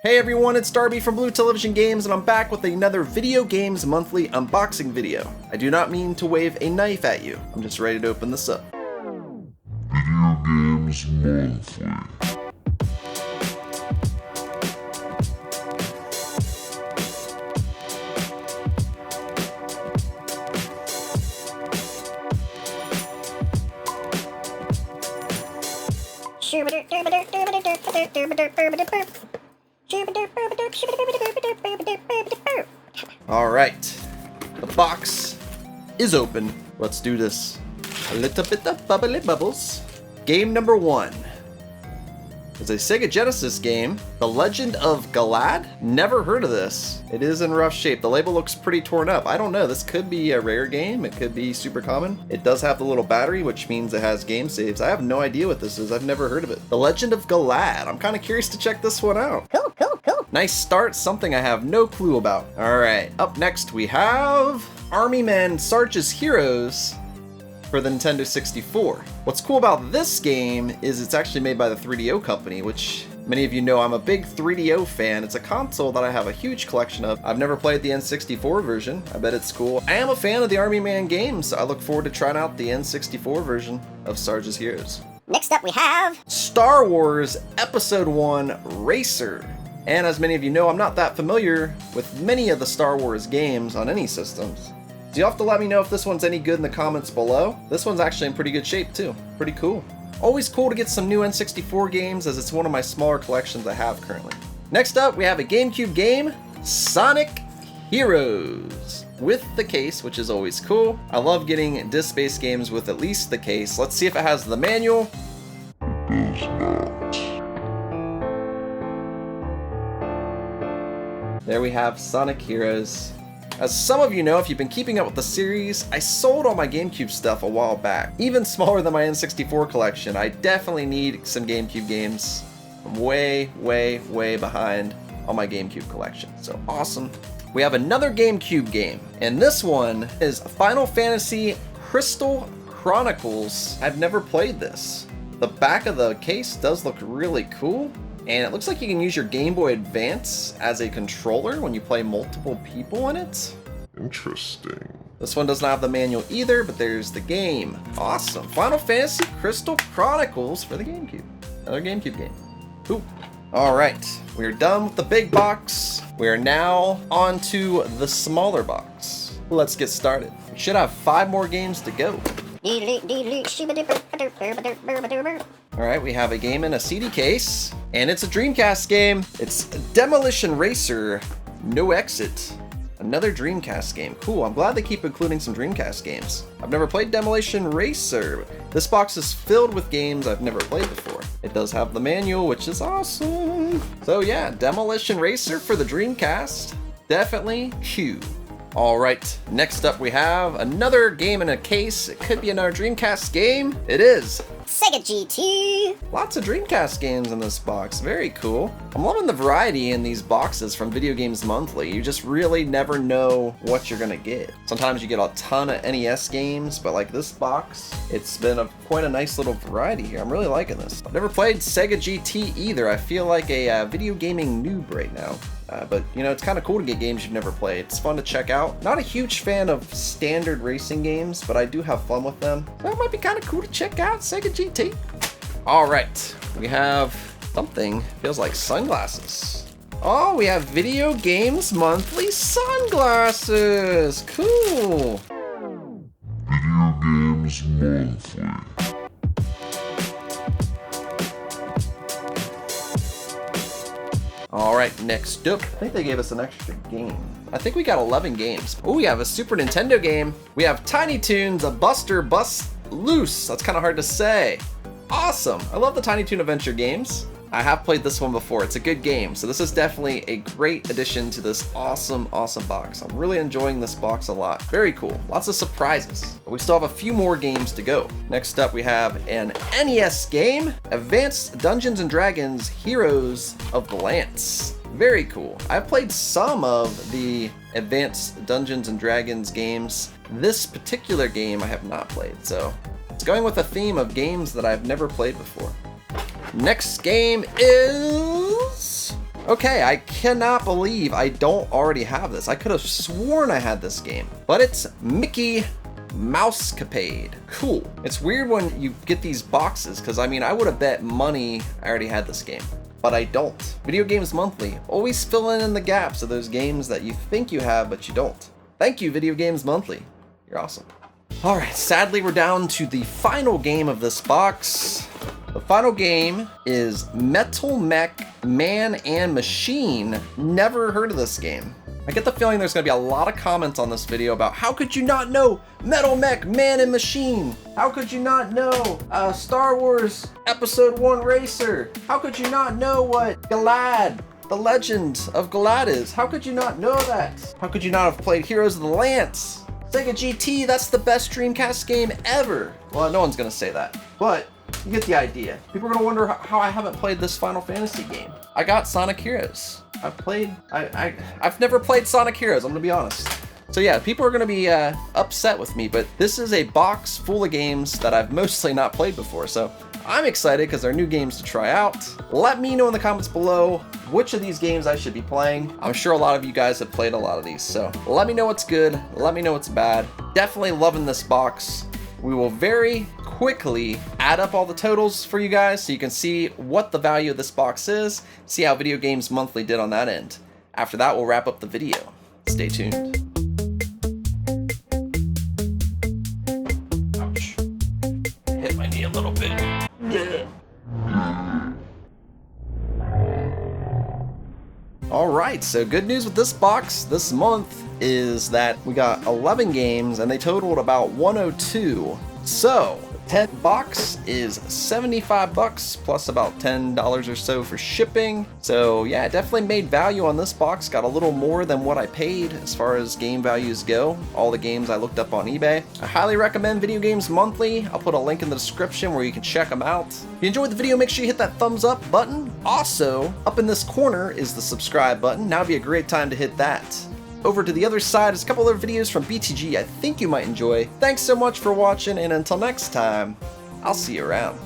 Hey everyone, it's Darby from Blue Television Games, and I'm back with another Video Games Monthly unboxing video. I do not mean to wave a knife at you. I'm just ready to open this up. Video Games Monthly. Alright, the box is open. Let's do this. A little bit of bubbly bubbles. Game number 1 is a Sega Genesis game, The Legend of Galad. Never heard of this. It is in rough shape. The label looks pretty torn up. I don't know, this could be a rare game. It could be super common. It does have the little battery, which means it has game saves. I have no idea what this is. I've never heard of it. The Legend of Galad. I'm kind of curious to check this one out. Cool. Nice start, something I have no clue about. All right, up next we have Army Men Sarge's Heroes for the Nintendo 64. What's cool about this game is it's actually made by the 3DO company, which many of you know I'm a big 3DO fan. It's a console that I have a huge collection of. I've never played the N64 version. I bet it's cool. I am a fan of the Army Man games, so I look forward to trying out the N64 version of Sarge's Heroes. Next up we have Star Wars Episode 1 Racer. And as many of you know, I'm not that familiar with many of the Star Wars games on any systems. So you'll have to let me know if this one's any good in the comments below. This one's actually in pretty good shape too. Pretty cool. Always cool to get some new N64 games, as it's one of my smaller collections I have currently. Next up, we have a GameCube game, Sonic Heroes, with the case, which is always cool. I love getting disc-based games with at least the case. Let's see if it has the manual. It does not. There we have Sonic Heroes. As some of you know, if you've been keeping up with the series, I sold all my GameCube stuff a while back. Even smaller than my N64 collection. I definitely need some GameCube games. I'm way behind on my GameCube collection. So awesome. We have another GameCube game, and this one is Final Fantasy Crystal Chronicles. I've never played this. The back of the case does look really cool. And it looks like you can use your Game Boy Advance as a controller when you play multiple people in it. Interesting. This one does not have the manual either, but there's the game. Awesome. Final Fantasy Crystal Chronicles for the GameCube. Another GameCube game. Cool. All right, we're done with the big box. We're now on to the smaller box. Let's get started. We should have 5 more games to go. Alright, we have a game in a CD case, and it's a Dreamcast game. It's Demolition Racer, No Exit. Another Dreamcast game. Cool, I'm glad they keep including some Dreamcast games. I've never played Demolition Racer. This box is filled with games I've never played before. It does have the manual, which is awesome. So yeah, Demolition Racer for the Dreamcast. Definitely cool. Alright, next up we have another game in a case. It could be another Dreamcast game. It is Sega GT. Lots of Dreamcast games in this box. Very cool. I'm loving the variety in these boxes from Video Games Monthly. You just really never know what you're gonna get. Sometimes you get a ton of NES games, but like this box, it's been quite a nice little variety here. I'm really liking this. I've never played Sega GT either. I feel like a video gaming noob right now. But you know, it's kind of cool to get games you've never played. It's fun to check out. Not a huge fan of standard racing games, but I do have fun with them. So it might be kind of cool to check out Sega GT. All right, we have something, feels like sunglasses. Oh, we have Video Games Monthly sunglasses. Cool. Video Games Monthly. All right, next up, I think they gave us an extra game. I think we got 11 games. Oh, we have a Super Nintendo game. We have Tiny Toons, A Buster Bust Loose. That's kind of hard to say. Awesome. I love the Tiny Toon Adventure games. I have played this one before. It's a good game. So this is definitely a great addition to this awesome box. I'm really enjoying this box a lot. Very cool. Lots of surprises. But we still have a few more games to go. Next up, we have an NES game, Advanced Dungeons and Dragons Heroes of the Lance. Very cool. I've played some of the Advanced Dungeons and Dragons games. This particular game I have not played, so it's going with a theme of games that I've never played before. Next game is Okay, I cannot believe I don't already have this. I could have sworn I had this game, but it's Mickey Mousecapade. Cool. It's weird when you get these boxes, because I mean, I would have bet money I already had this game, but I don't. Video Games Monthly, always filling in the gaps of those games that you think you have, but you don't. Thank you, Video Games Monthly. You're awesome. All right, sadly, we're down to the final game of this box. The final game is Metal Mech Man and Machine. Never heard of this game. I get the feeling there's gonna be a lot of comments on this video about how could you not know Metal Mech Man and Machine? How could you not know Star Wars Episode 1 Racer? How could you not know what Galad, the Legend of Galad is? How could you not know that? How could you not have played Heroes of the Lance? Sega GT, that's the best Dreamcast game ever. Well, no one's gonna say that, but you get the idea. People are gonna wonder how I haven't played this Final Fantasy game. I got Sonic Heroes. I've never played Sonic Heroes, I'm gonna be honest. So yeah, people are gonna be upset with me, but this is a box full of games that I've mostly not played before, so I'm excited because they're new games to try out. Let me know in the comments below which of these games I should be playing. I'm sure a lot of you guys have played a lot of these, so let me know what's good, let me know what's bad. Definitely loving this box. We will very quickly add up all the totals for you guys so you can see what the value of this box is, see how Video Games Monthly did on that end. After that, we'll wrap up the video. Stay tuned. Ouch. Hit my knee a little bit. All right, so good news with this box this month is that we got 11 games and they totaled about 102. So, 10 box is $75 plus about $10 or so for shipping. So yeah, definitely made value on this box. Got a little more than what I paid as far as game values go. All the games I looked up on eBay. I highly recommend Video Games Monthly. I'll put a link in the description where you can check them out. If you enjoyed the video, make sure you hit that thumbs up button. Also, up in this corner is the subscribe button. Now would be a great time to hit that. Over to the other side is a couple other videos from BTG I think you might enjoy. Thanks so much for watching, and until next time, I'll see you around.